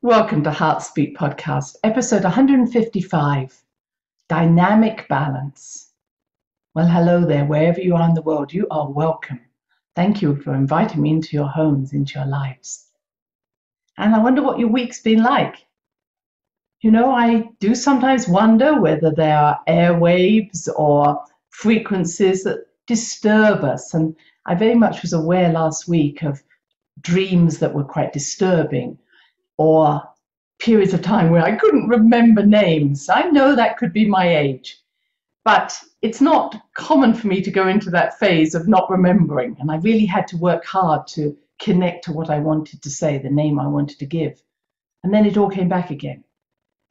Welcome to Heartspeak Podcast, episode 155, Dynamic Balance. Well, hello there, wherever you are in the world, you are welcome. Thank you for inviting me into your homes, into your lives. And I wonder what your week's been like. You know, I do sometimes wonder whether there are airwaves or frequencies that disturb us. And I very much was aware last week of dreams that were quite disturbing, or periods of time where I couldn't remember names. I know that could be my age, but it's not common for me to go into that phase of not remembering. And I really had to work hard to connect to what I wanted to say, the name I wanted to give. And then it all came back again.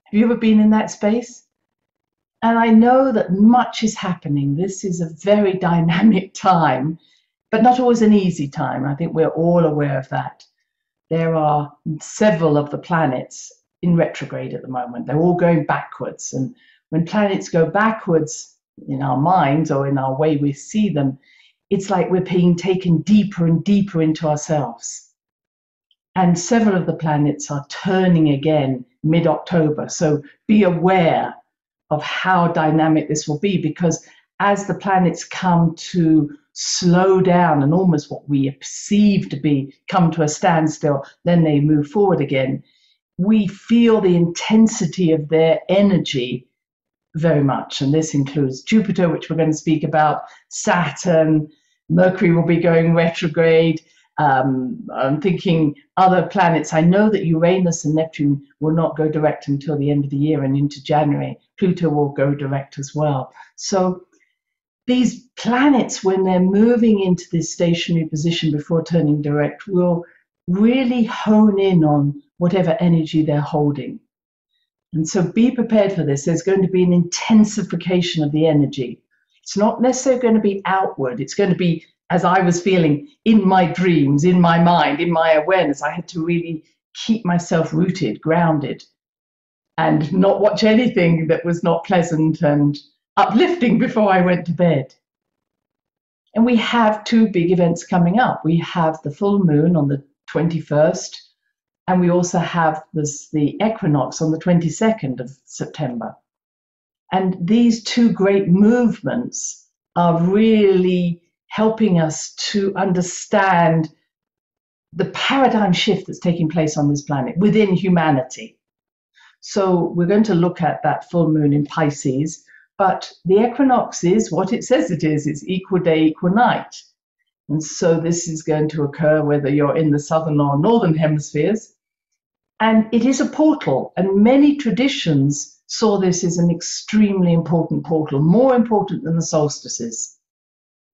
Have you ever been in that space? And I know that much is happening. This is a very dynamic time, but not always an easy time. I think we're all aware of that. There are several of the planets in retrograde at the moment. They're all going backwards. And when planets go backwards in our minds or in our way we see them, it's like we're being taken deeper and deeper into ourselves. And several of the planets are turning again mid-October. So be aware of how dynamic this will be, because as the planets come to slow down and almost what we perceive to be come to a standstill, then they move forward again, we feel the intensity of their energy very much. And this includes Jupiter, which we're going to speak about, Saturn, Mercury will be going retrograde. I'm thinking other planets. I know that Uranus and Neptune will not go direct until the end of the year and into January. Pluto will go direct as well. So these planets, when they're moving into this stationary position before turning direct, will really hone in on whatever energy they're holding. And so be prepared for this. There's going to be an intensification of the energy. It's not necessarily going to be outward. It's going to be, as I was feeling in my dreams, in my mind, in my awareness. I had to really keep myself rooted, grounded, and not watch anything that was not pleasant and uplifting before I went to bed. And we have two big events coming up. We have the full moon on the 21st, and we also have the equinox on the 22nd of September. And these two great movements are really helping us to understand the paradigm shift that's taking place on this planet within humanity. So we're going to look at that full moon in Pisces. But the equinox is what it says it is. It's equal day, equal night. And so this is going to occur whether you're in the southern or northern hemispheres. And it is a portal. And many traditions saw this as an extremely important portal, more important than the solstices.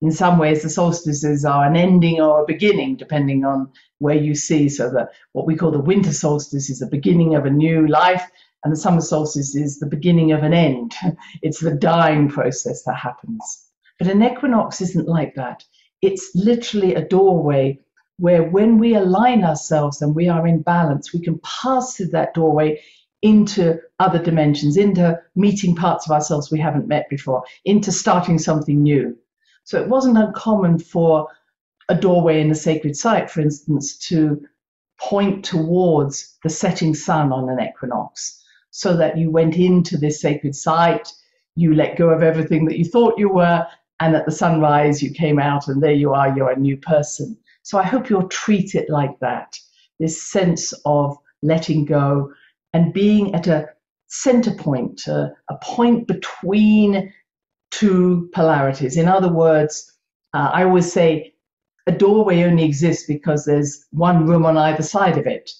In some ways, the solstices are an ending or a beginning, depending on where you see. So what we call the winter solstice is the beginning of a new life. And the summer solstice is the beginning of an end. It's the dying process that happens. But an equinox isn't like that. It's literally a doorway where when we align ourselves and we are in balance, we can pass through that doorway into other dimensions, into meeting parts of ourselves we haven't met before, into starting something new. So it wasn't uncommon for a doorway in a sacred site, for instance, to point towards the setting sun on an equinox, so that you went into this sacred site, you let go of everything that you thought you were, and at the sunrise you came out and there you are, you're a new person. So I hope you'll treat it like that, this sense of letting go and being at a center point, a point between two polarities. In other words, I always say a doorway only exists because there's one room on either side of it.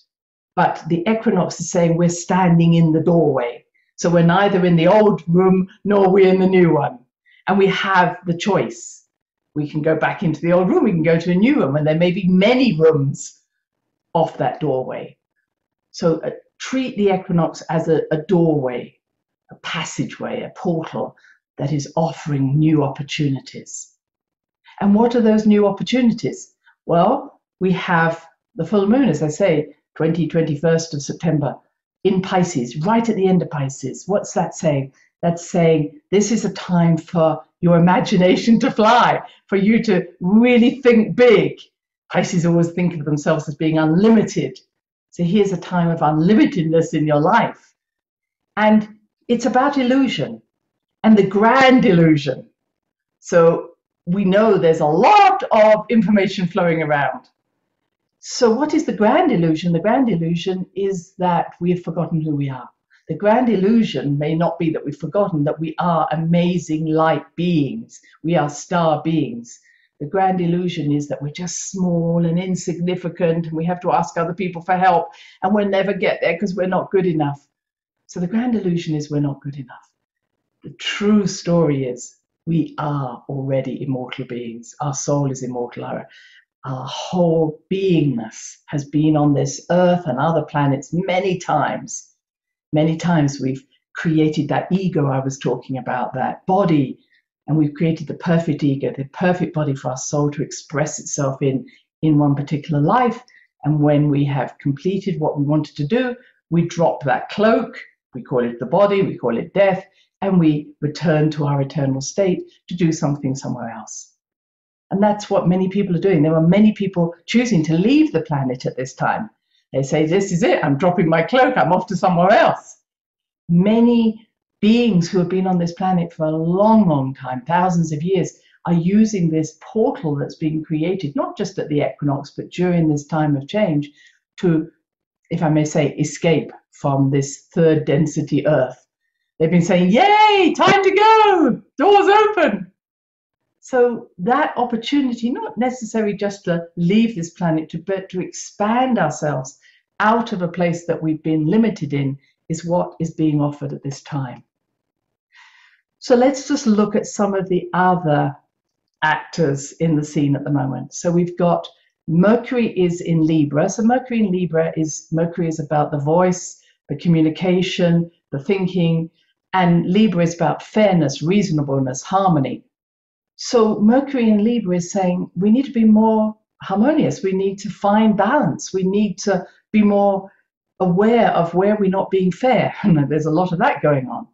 But the equinox is saying we're standing in the doorway. So we're neither in the old room nor we're in the new one. And we have the choice. We can go back into the old room, we can go to a new room, and there may be many rooms off that doorway. So treat the equinox as a doorway, a passageway, a portal that is offering new opportunities. And what are those new opportunities? Well, we have the full moon, as I say, 21st of September in Pisces, right at the end of Pisces. What's that saying? That's saying this is a time for your imagination to fly, for you to really think big. Pisces always think of themselves as being unlimited. So here's a time of unlimitedness in your life. And it's about illusion and the grand illusion. So we know there's a lot of information flowing around. So what is the grand illusion? The grand illusion is that we have forgotten who we are. The grand illusion may not be that we've forgotten that we are amazing light beings. We are star beings. The grand illusion is that we're just small and insignificant and we have to ask other people for help and we'll never get there because we're not good enough. So the grand illusion is we're not good enough. The true story is we are already immortal beings. Our soul is immortal. Our whole beingness has been on this earth and other planets many times. Many times we've created that ego I was talking about, that body, and we've created the perfect ego, the perfect body for our soul to express itself in one particular life. And when we have completed what we wanted to do, we drop that cloak, we call it the body, we call it death, and we return to our eternal state to do something somewhere else. And that's what many people are doing. There are many people choosing to leave the planet at this time. They say, this is it, I'm dropping my cloak, I'm off to somewhere else. Many beings who have been on this planet for a long, long time, thousands of years, are using this portal that's being created, not just at the equinox, but during this time of change to, if I may say, escape from this third density Earth. They've been saying, yay, time to go, doors open. So that opportunity, not necessarily just to leave this planet, but to expand ourselves out of a place that we've been limited in, is what is being offered at this time. So let's just look at some of the other actors in the scene at the moment. So we've got Mercury is in Libra. So Mercury in Libra Mercury is about the voice, the communication, the thinking, and Libra is about fairness, reasonableness, harmony. So Mercury in Libra is saying we need to be more harmonious. We need to find balance. We need to be more aware of where we're not being fair. There's a lot of that going on.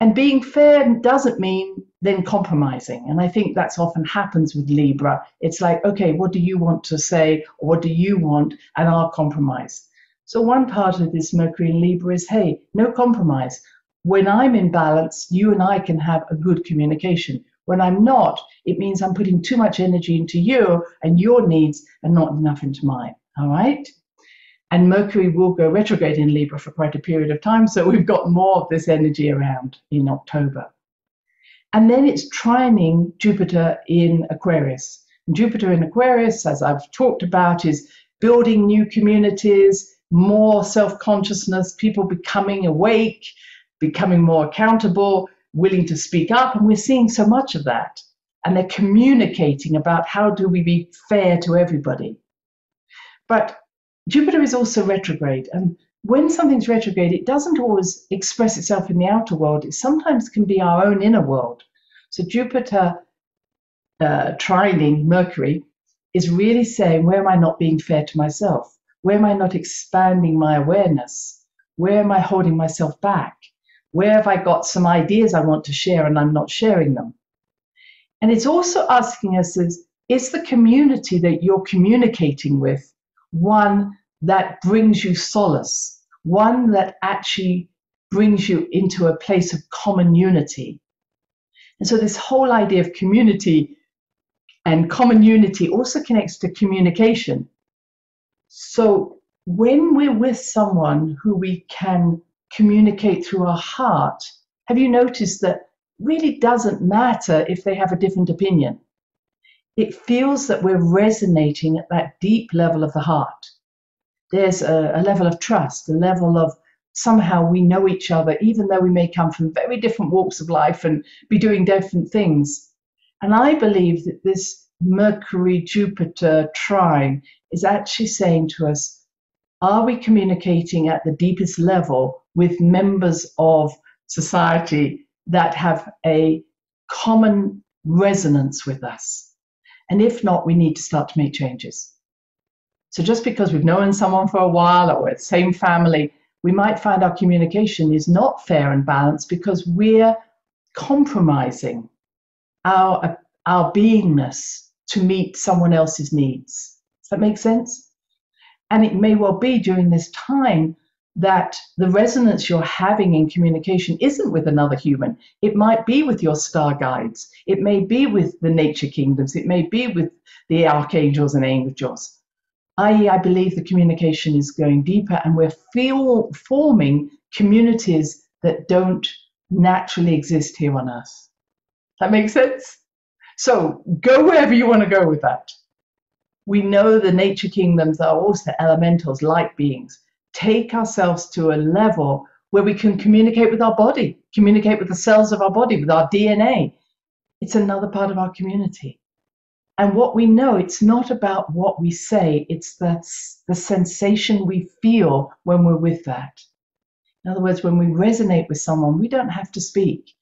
And being fair doesn't mean then compromising. And I think that's often happens with Libra. It's like, okay, what do you want to say? Or what do you want? And I'll compromise. So one part of this Mercury in Libra is, hey, no compromise. When I'm in balance, you and I can have a good communication. When I'm not, it means I'm putting too much energy into you and your needs and not enough into mine. All right? And Mercury will go retrograde in Libra for quite a period of time, so we've got more of this energy around in October. And then it's trining Jupiter in Aquarius. And Jupiter in Aquarius, as I've talked about, is building new communities, more self-consciousness, people becoming awake, becoming more accountable, willing to speak up, and we're seeing so much of that. And they're communicating about how do we be fair to everybody. But Jupiter is also retrograde, and when something's retrograde, it doesn't always express itself in the outer world. It sometimes can be our own inner world. So Jupiter trining Mercury is really saying, where am I not being fair to myself? Where am I not expanding my awareness? Where am I holding myself back? Where have I got some ideas I want to share and I'm not sharing them? And it's also asking us, is the community that you're communicating with one that brings you solace, one that actually brings you into a place of common unity? And so this whole idea of community and common unity also connects to communication. So when we're with someone who we can communicate through our heart, have you noticed that really doesn't matter if they have a different opinion? It feels that we're resonating at that deep level of the heart. There's a level of trust, a level of somehow we know each other, even though we may come from very different walks of life and be doing different things. And I believe that this Mercury-Jupiter trine is actually saying to us, are we communicating at the deepest level with members of society that have a common resonance with us? And if not, we need to start to make changes. So just because we've known someone for a while or we're the same family, we might find our communication is not fair and balanced because we're compromising our beingness to meet someone else's needs. Does that make sense? And it may well be during this time that the resonance you're having in communication isn't with another human. It might be with your star guides. It may be with the nature kingdoms. It may be with the archangels and angels. I.e., I believe the communication is going deeper, and we're forming communities that don't naturally exist here on Earth. That makes sense? So go wherever you want to go with that. We know the nature kingdoms are also elementals, light beings. Take ourselves to a level where we can communicate with our body, communicate with the cells of our body, with our DNA. It's another part of our community. And what we know, it's not about what we say, it's the sensation we feel when we're with that. In other words, when we resonate with someone, we don't have to speak.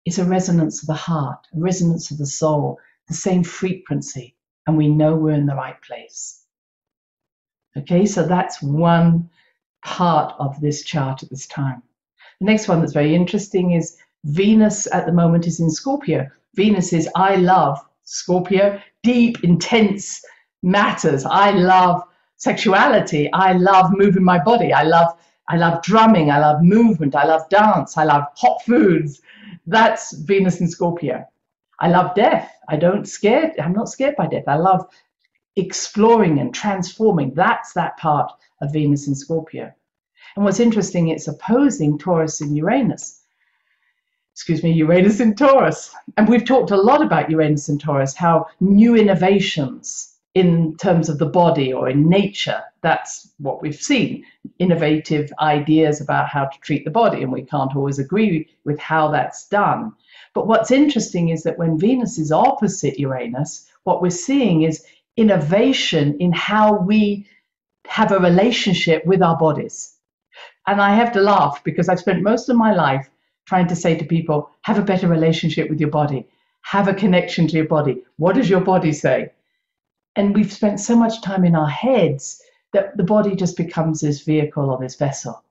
It's a resonance of the heart, a resonance of the soul, the same frequency, and we know we're in the right place. Okay, so that's one part of this chart at this time. The next one that's very interesting is Venus at the moment is in Scorpio. Venus is, I love Scorpio, deep, intense matters. I love sexuality. I love moving my body. I love drumming. I love movement. I love dance. I love hot foods. That's Venus in Scorpio. I love death. I'm not scared by death. I love exploring and transforming. That's that part of Venus in Scorpio. And what's interesting, it's opposing Taurus and Uranus. Uranus in Taurus. And we've talked a lot about Uranus and Taurus, how new innovations in terms of the body or in nature, that's what we've seen. Innovative ideas about how to treat the body, and we can't always agree with how that's done. But what's interesting is that when Venus is opposite Uranus, what we're seeing is innovation in how we have a relationship with our bodies. And I have to laugh because I've spent most of my life trying to say to people, have a better relationship with your body, have a connection to your body. What does your body say? And we've spent so much time in our heads that the body just becomes this vehicle or this vessel.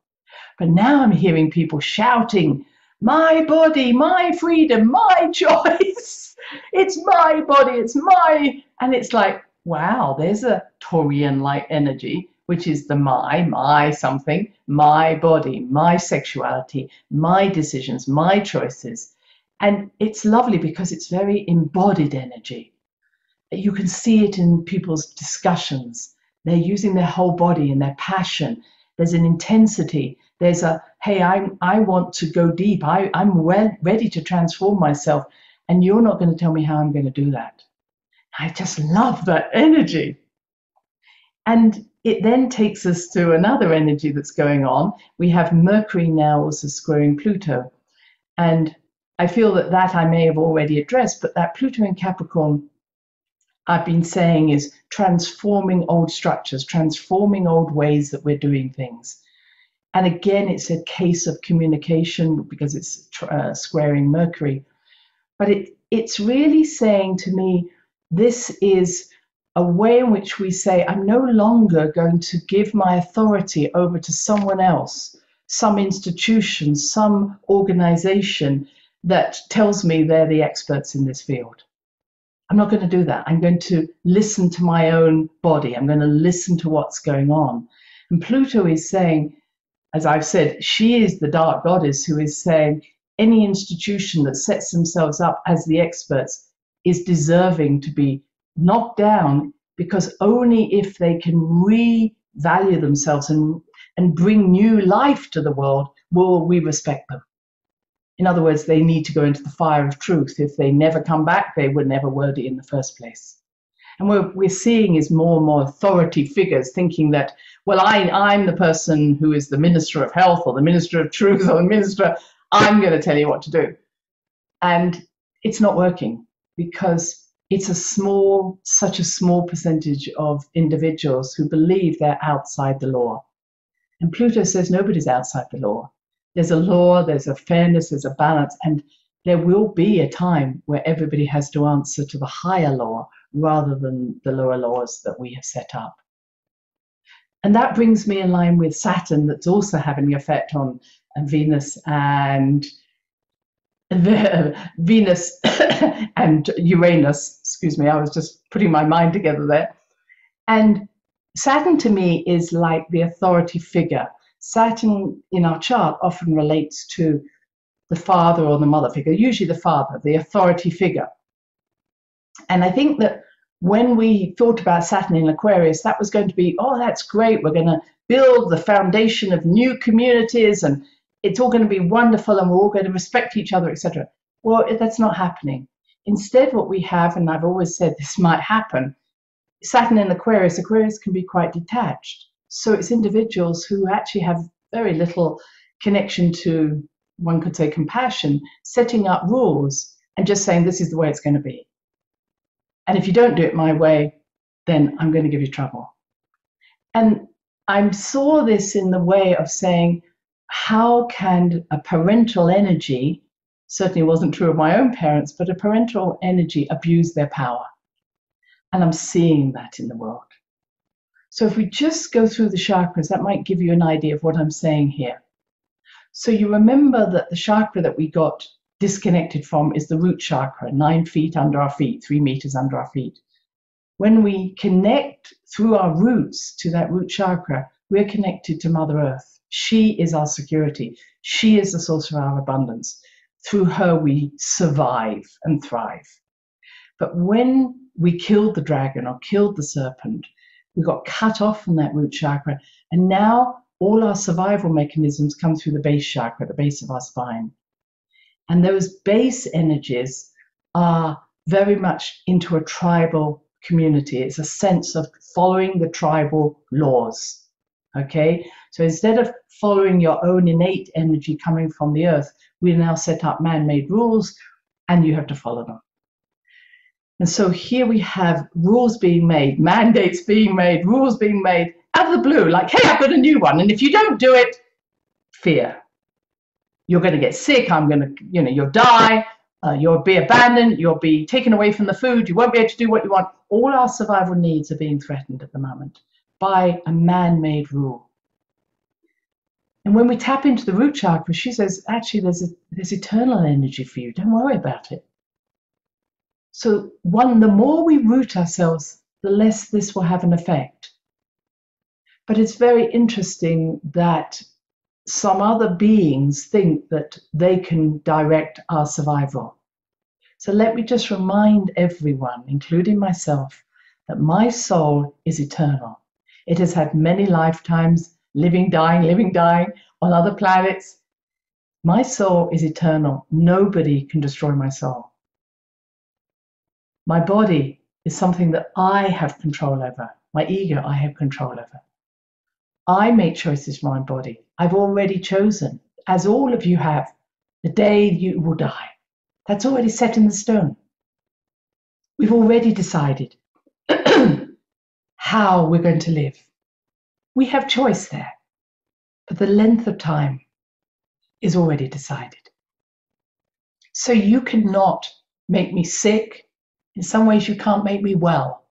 But now I'm hearing people shouting, my body, my freedom, my choice. It's my body, it's my, and it's like, wow, there's a Taurian-like energy, which is the my something, my body, my sexuality, my decisions, my choices. And it's lovely because it's very embodied energy. You can see it in people's discussions. They're using their whole body and their passion. There's an intensity. There's a, hey, I want to go deep. I'm ready to transform myself. And you're not going to tell me how I'm going to do that. I just love that energy. And it then takes us to another energy that's going on. We have Mercury now also squaring Pluto. And I feel that I may have already addressed, but that Pluto in Capricorn, I've been saying, is transforming old structures, transforming old ways that we're doing things. And again, it's a case of communication because it's squaring Mercury. But it's really saying to me, this is a way in which we say, I'm no longer going to give my authority over to someone else, some institution, some organization that tells me they're the experts in this field. I'm not going to do that. I'm going to listen to my own body. I'm going to listen to what's going on. And Pluto is saying, as I've said, she is the dark goddess who is saying any institution that sets themselves up as the experts is deserving to be knocked down, because only if they can revalue themselves and bring new life to the world will we respect them. In other words, they need to go into the fire of truth. If they never come back, they were never worthy in the first place. And what we're seeing is more and more authority figures thinking that, well, I'm the person who is the Minister of Health or the Minister of Truth or the Minister, I'm going to tell you what to do. And it's not working because it's such a small percentage of individuals who believe they're outside the law. And Pluto says nobody's outside the law. There's a law, there's a fairness, there's a balance, and there will be a time where everybody has to answer to the higher law rather than the lower laws that we have set up. And that brings me in line with Saturn, that's also having an effect on Venus and Venus and Uranus. Excuse me, I was just putting my mind together there. And Saturn to me is like the authority figure. Saturn in our chart often relates to the father or the mother figure, usually the father, the authority figure. And I think that when we thought about Saturn in Aquarius, that was going to be, oh, that's great. We're going to build the foundation of new communities and it's all going to be wonderful and we're all going to respect each other, etc. Well, that's not happening. Instead, what we have, and I've always said this might happen, Saturn in Aquarius, Aquarius can be quite detached. So it's individuals who actually have very little connection to, one could say, compassion, setting up rules and just saying, this is the way it's going to be. And if you don't do it my way, then I'm going to give you trouble. And I saw this in the way of saying, how can a parental energy, certainly wasn't true of my own parents, but a parental energy abuse their power? And I'm seeing that in the world. So if we just go through the chakras, that might give you an idea of what I'm saying here. So you remember that the chakra that we got disconnected from is the root chakra, 9 feet under our feet, 3 meters under our feet. When we connect through our roots to that root chakra, we're connected to Mother Earth. She is our security. She is the source of our abundance. Through her, we survive and thrive. But when we killed the dragon or killed the serpent, we got cut off from that root chakra. And now all our survival mechanisms come through the base chakra, the base of our spine. And those base energies are very much into a tribal community. It's a sense of following the tribal laws. Okay? So instead of following your own innate energy coming from the earth, we now set up man-made rules and you have to follow them. And so here we have rules being made, mandates being made, rules being made out of the blue, like, hey, I've got a new one. And if you don't do it, fear. You're going to get sick, you'll die, you'll be abandoned, you'll be taken away from the food, you won't be able to do what you want. All our survival needs are being threatened at the moment by a man-made rule. And when we tap into the root chakra, she says, actually, there's eternal energy for you. Don't worry about it. So the more we root ourselves, the less this will have an effect. But it's very interesting that some other beings think that they can direct our survival. So let me just remind everyone, including myself, that my soul is eternal. It has had many lifetimes, living, dying on other planets. My soul is eternal. Nobody can destroy my soul. My body is something that I have control over. My ego, I have control over. I make choices for my body. I've already chosen, as all of you have, the day you will die. That's already set in the stone. We've already decided how we're going to live. We have choice there, but the length of time is already decided. So you cannot make me sick. In some ways, you can't make me well.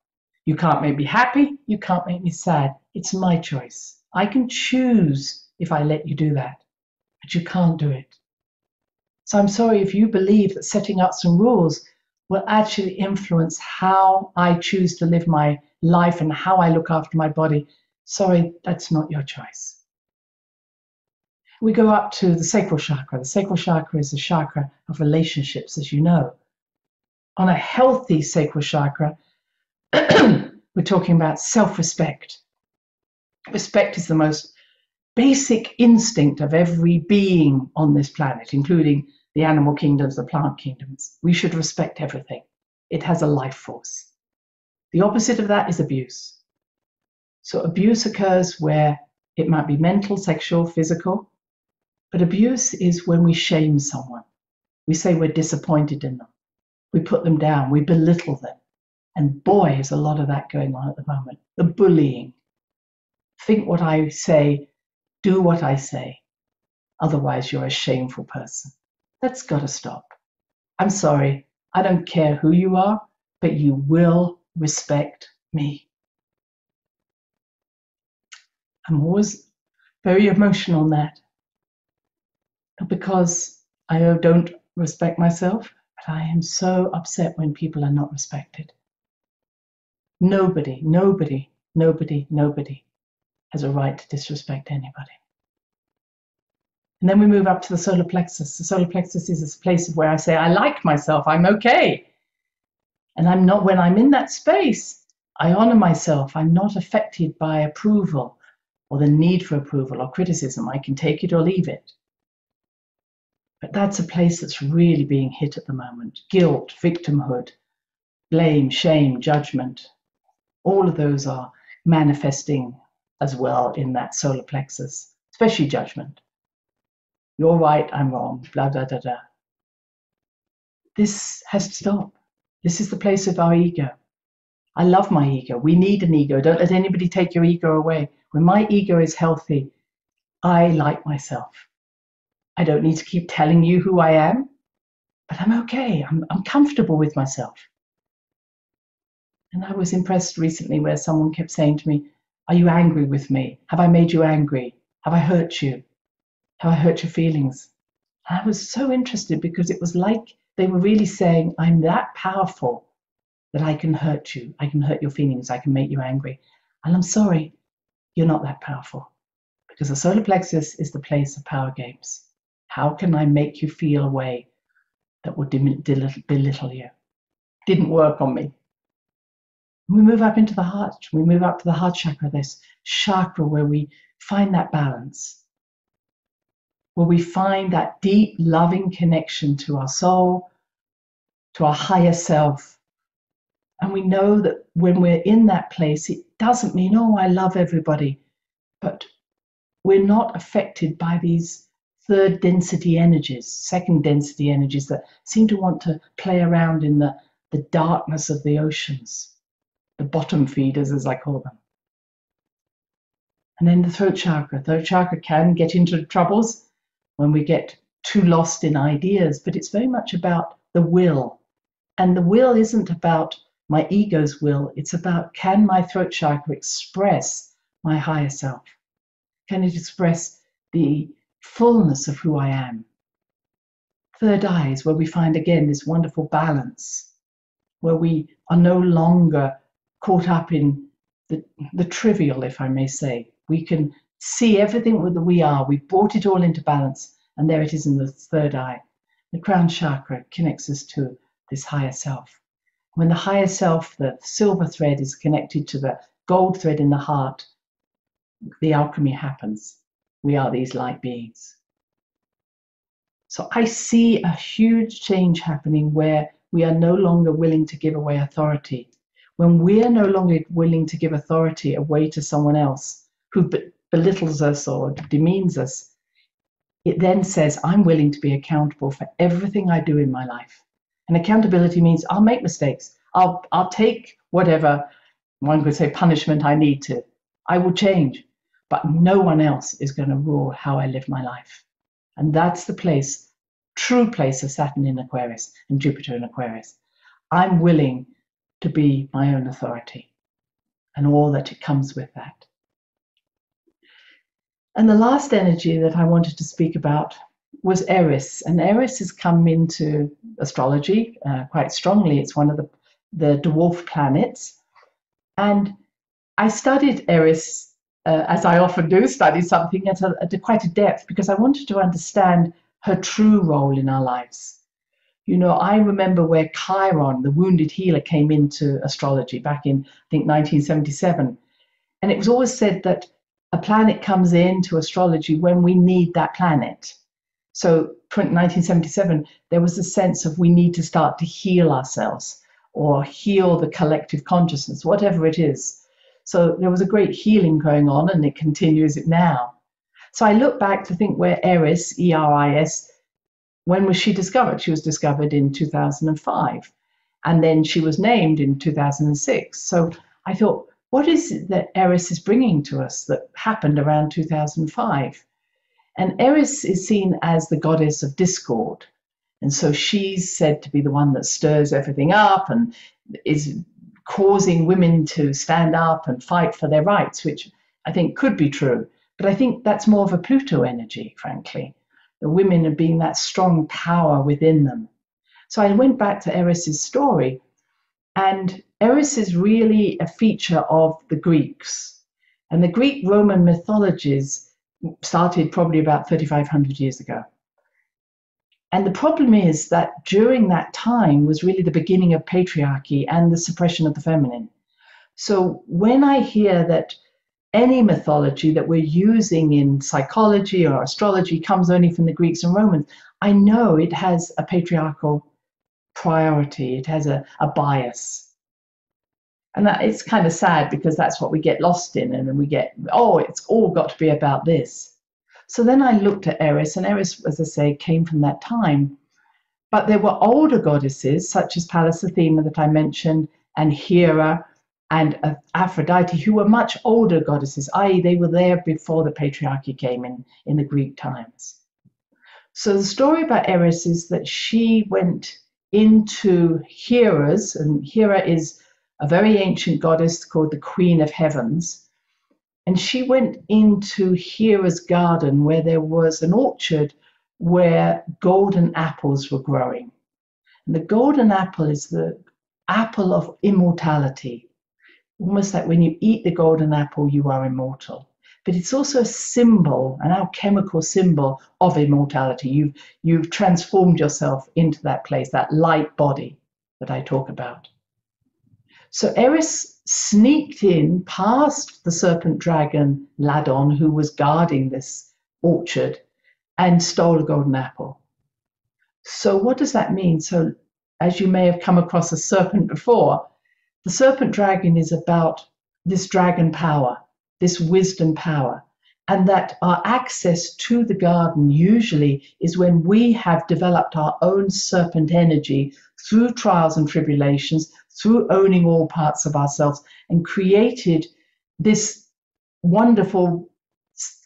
You can't make me happy. You can't make me sad. It's my choice. I can choose if I let you do that, but you can't do it. So I'm sorry if you believe that setting up some rules will actually influence how I choose to live my life and how I look after my body. Sorry, that's not your choice. We go up to the sacral chakra. The sacral chakra is a chakra of relationships, as you know. On a healthy sacral chakra, we're talking about self-respect. Respect is the most basic instinct of every being on this planet, including the animal kingdoms, the plant kingdoms. We should respect everything. It has a life force. The opposite of that is abuse. So abuse occurs where it might be mental, sexual, physical, but abuse is when we shame someone. We say we're disappointed in them. We put them down. We belittle them. And boy, is a lot of that going on at the moment. The bullying. Think what I say, do what I say. Otherwise, you're a shameful person. That's got to stop. I'm sorry. I don't care who you are, but you will respect me. I'm always very emotional on that. Not because I don't respect myself, but I am so upset when people are not respected. Nobody Nobody has a right to disrespect anybody. And then we move up to the solar plexus. The solar plexus is this place where I say, I like myself, I'm okay. And I'm not, when I'm in that space, I honor myself. I'm not affected by approval or the need for approval or criticism. I can take it or leave it. But that's a place that's really being hit at the moment. Guilt, victimhood, blame, shame, judgment. All of those are manifesting as well in that solar plexus, especially judgment. You're right, I'm wrong, blah, blah, blah, blah. This has to stop. This is the place of our ego. I love my ego. We need an ego. Don't let anybody take your ego away. When my ego is healthy, I like myself. I don't need to keep telling you who I am, but I'm okay. I'm comfortable with myself. And I was impressed recently where someone kept saying to me, are you angry with me? Have I made you angry? Have I hurt you? Have I hurt your feelings? And I was so interested because it was like they were really saying, I'm that powerful that I can hurt you. I can hurt your feelings. I can make you angry. And I'm sorry, you're not that powerful. Because the solar plexus is the place of power games. How can I make you feel a way that will belittle you? Didn't work on me. We move up into the heart. We move up to the heart chakra, this chakra where we find that balance, where we find that deep, loving connection to our soul, to our higher self. And we know that when we're in that place, it doesn't mean, oh, I love everybody, but we're not affected by these third density energies, second density energies that seem to want to play around in the darkness of the oceans, the bottom feeders, as I call them. And then the throat chakra. Throat chakra can get into troubles when we get too lost in ideas, but it's very much about the will. And the will isn't about my ego's will. It's about, can my throat chakra express my higher self? Can it express the fullness of who I am? Third eye is where we find, again, this wonderful balance, where we are no longer caught up in the trivial, if I may say. We can see everything that we are. We've brought it all into balance, and there it is in the third eye. The crown chakra connects us to this higher self. When the higher self, the silver thread, is connected to the gold thread in the heart, the alchemy happens. We are these light beings. So I see a huge change happening where we are no longer willing to give away authority. When we are no longer willing to give authority away to someone else who belittles us or demeans us, it then says, I'm willing to be accountable for everything I do in my life. And accountability means I'll make mistakes. I'll take whatever, one could say, punishment I need to. I will change. But no one else is going to rule how I live my life. And that's the place, true place of Saturn in Aquarius and Jupiter in Aquarius. I'm willing to be my own authority and all that it comes with that. And the last energy that I wanted to speak about was Eris. And Eris has come into astrology quite strongly. It's one of the dwarf planets. And I studied Eris, as I often do, study something at quite a depth, because I wanted to understand her true role in our lives. You know, I remember where Chiron, the wounded healer, came into astrology back in, I think, 1977. And it was always said that a planet comes into astrology when we need that planet. So 1977, there was a sense of we need to start to heal ourselves or heal the collective consciousness, whatever it is. So there was a great healing going on, and it continues it now. So I look back to think where Eris, E-R-I-S, when was she discovered? She was discovered in 2005. And then she was named in 2006. So I thought, what is it that Eris is bringing to us that happened around 2005? And Eris is seen as the goddess of discord. And so she's said to be the one that stirs everything up and is causing women to stand up and fight for their rights, which I think could be true. But I think that's more of a Pluto energy, frankly. The women are being that strong power within them. So I went back to Eris's story, and Eris is really a feature of the Greeks. And the Greek-Roman mythologies started probably about 3,500 years ago. And the problem is that during that time was really the beginning of patriarchy and the suppression of the feminine. So when I hear that any mythology that we're using in psychology or astrology comes only from the Greeks and Romans, I know it has a patriarchal priority. It has a bias. And that it's kind of sad because that's what we get lost in, and then we get, oh, it's all got to be about this. So then I looked at Eris, and Eris, as I say, came from that time. But there were older goddesses, such as Pallas Athena that I mentioned, and Hera, and Aphrodite, who were much older goddesses, i.e. they were there before the patriarchy came in the Greek times. So the story about Eris is that she went into Hera's, and Hera is a very ancient goddess called the Queen of Heavens. And she went into Hera's garden where there was an orchard where golden apples were growing. And the golden apple is the apple of immortality. Almost like when you eat the golden apple, you are immortal. But it's also a symbol, an alchemical symbol of immortality. You've transformed yourself into that place, that light body that I talk about. So Eris sneaked in past the serpent dragon Ladon, who was guarding this orchard, and stole a golden apple. So what does that mean? So as you may have come across a serpent before, the serpent dragon is about this dragon power, this wisdom power, and that our access to the garden usually is when we have developed our own serpent energy through trials and tribulations, through owning all parts of ourselves, and created this wonderful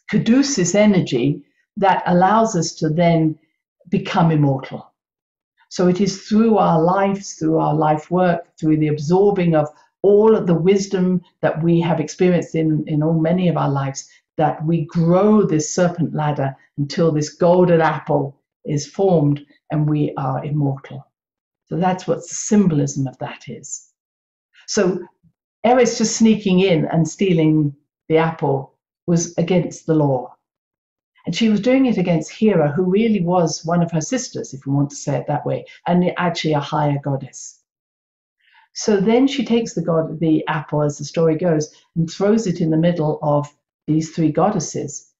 caduceus energy that allows us to then become immortal. So it is through our lives, through our life work, through the absorbing of all of the wisdom that we have experienced in many of our lives, that we grow this serpent ladder until this golden apple is formed and we are immortal. So that's what the symbolism of that is. So Eris just sneaking in and stealing the apple was against the law. And she was doing it against Hera, who really was one of her sisters, if we want to say it that way, and actually a higher goddess. So then she takes the apple, as the story goes, and throws it in the middle of these three goddesses.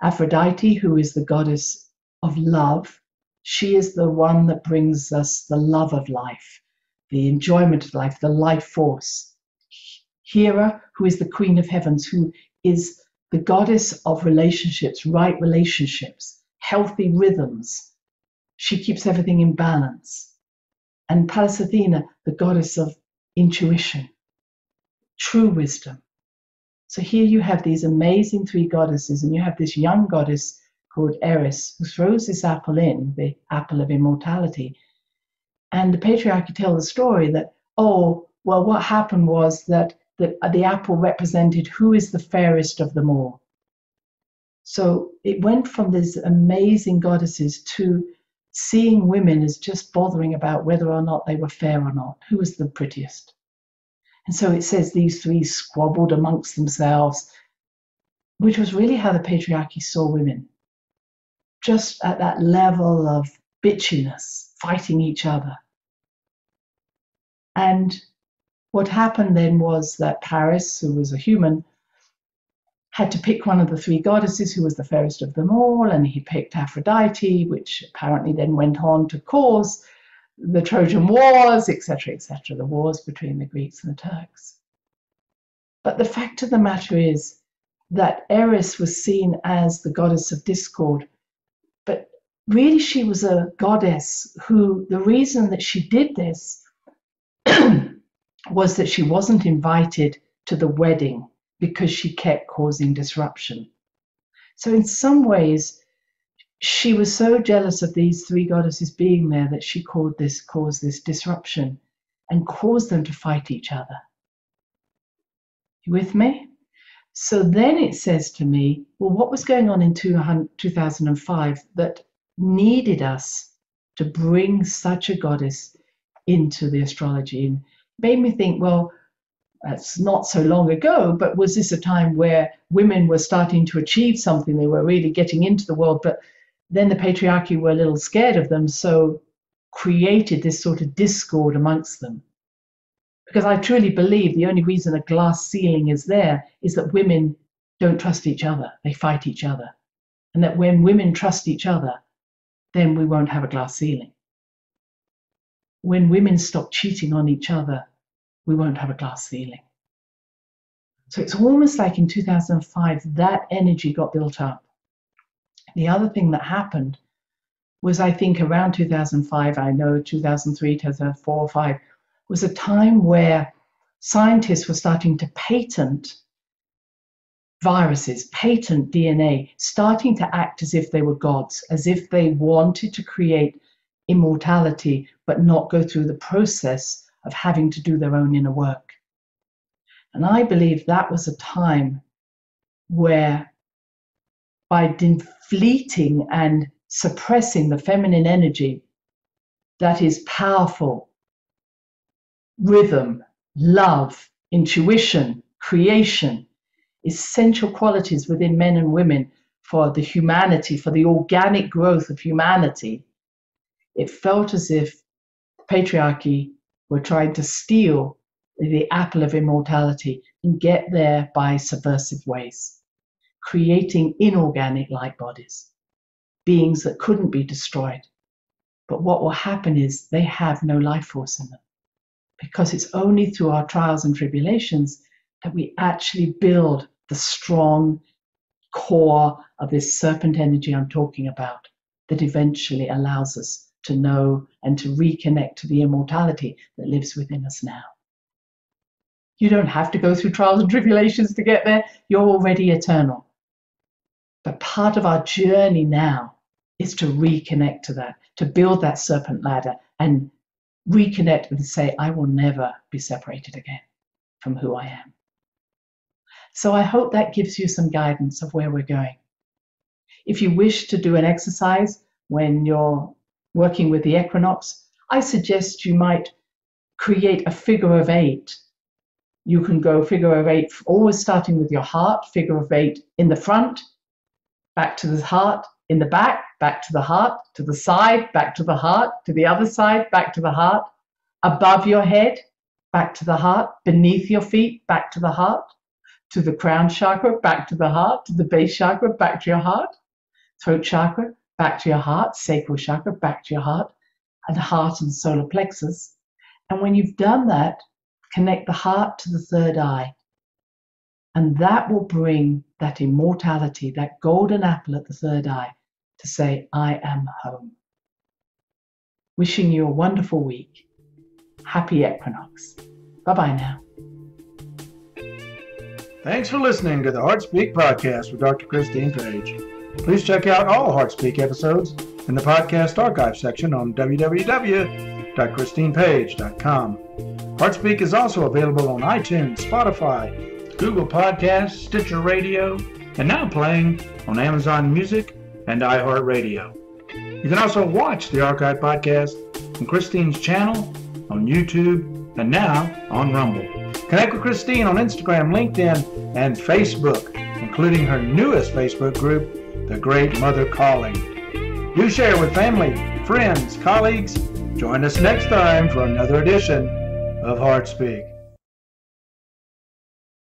Aphrodite, who is the goddess of love, she is the one that brings us the love of life, the enjoyment of life, the life force. Hera, who is the Queen of Heavens, who is the goddess of relationships, right relationships, healthy rhythms. She keeps everything in balance. And Pallas Athena, the goddess of intuition, true wisdom. So here you have these amazing three goddesses, and you have this young goddess called Eris, who throws this apple in, the apple of immortality. And the patriarchy tells the story that, oh, well, what happened was that the apple represented who is the fairest of them all. So it went from these amazing goddesses to seeing women as just bothering about whether or not they were fair or not, who was the prettiest. And so it says these three squabbled amongst themselves, which was really how the patriarchy saw women. Just at that level of bitchiness, fighting each other. And what happened then was that Paris, who was a human, had to pick one of the three goddesses who was the fairest of them all, and he picked Aphrodite, which apparently then went on to cause the Trojan Wars, etc., the wars between the Greeks and the Turks. But the fact of the matter is that Eris was seen as the goddess of discord, but really she was a goddess who, the reason that she did this was that she wasn't invited to the wedding because she kept causing disruption. So in some ways, she was so jealous of these three goddesses being there that she caused this disruption and caused them to fight each other. You with me? So then it says to me, well, what was going on in 2005 that needed us to bring such a goddess into the astrology, made me think, well, that's not so long ago, but was this a time where women were starting to achieve something? They were really getting into the world, but then the patriarchy were a little scared of them, so created this sort of discord amongst them. Because I truly believe the only reason a glass ceiling is there is that women don't trust each other. They fight each other. And that when women trust each other, then we won't have a glass ceiling. When women stop cheating on each other, we won't have a glass ceiling. So it's almost like in 2005, that energy got built up. The other thing that happened was, I think around 2005, I know 2003, 2004, 2005, was a time where scientists were starting to patent viruses, patent DNA, starting to act as if they were gods, as if they wanted to create immortality, but not go through the process of having to do their own inner work. And I believe that was a time where, by defleeting and suppressing the feminine energy that is powerful, rhythm, love, intuition, creation, essential qualities within men and women for the humanity, for the organic growth of humanity, it felt as if the patriarchy were trying to steal the apple of immortality and get there by subversive ways, creating inorganic light bodies, beings that couldn't be destroyed. But what will happen is they have no life force in them, because it's only through our trials and tribulations that we actually build the strong core of this serpent energy I'm talking about, that eventually allows us to know and to reconnect to the immortality that lives within us now. You don't have to go through trials and tribulations to get there. You're already eternal. But part of our journey now is to reconnect to that, to build that serpent ladder and reconnect and say, I will never be separated again from who I am. So I hope that gives you some guidance of where we're going. If you wish to do an exercise when you're working with the equinox, I suggest you might create a figure of 8. You can go figure of 8, always starting with your heart, figure of 8 in the front, back to the heart, in the back to the heart, to the side, back to the heart, to the other side, back to the heart, above your head, back to the heart, beneath your feet, back to the heart, to the crown chakra, back to the heart, to the base chakra, back to your heart, throat chakra, back to your heart, sacral chakra, back to your heart, and heart and solar plexus. And when you've done that, connect the heart to the third eye. And that will bring that immortality, that golden apple at the third eye, to say, I am home. Wishing you a wonderful week. Happy equinox. Bye-bye now. Thanks for listening to the HeartSpeak podcast with Dr. Christine Page. Please check out all HeartSpeak episodes in the podcast archive section on www.christinepage.com. HeartSpeak is also available on iTunes, Spotify, Google Podcasts, Sticher Radio, and now playing on Amazon Music and iHeart Radio. You can also watch the archive podcast on Christine's channel, on YouTube, and now on Rumble. Connect with Christine on Instagram, LinkedIn, and Facebook, including her newest Facebook group, The Great Mother Calling. Do share with family, friends, colleagues. Join us next time for another edition of HeartSpeak.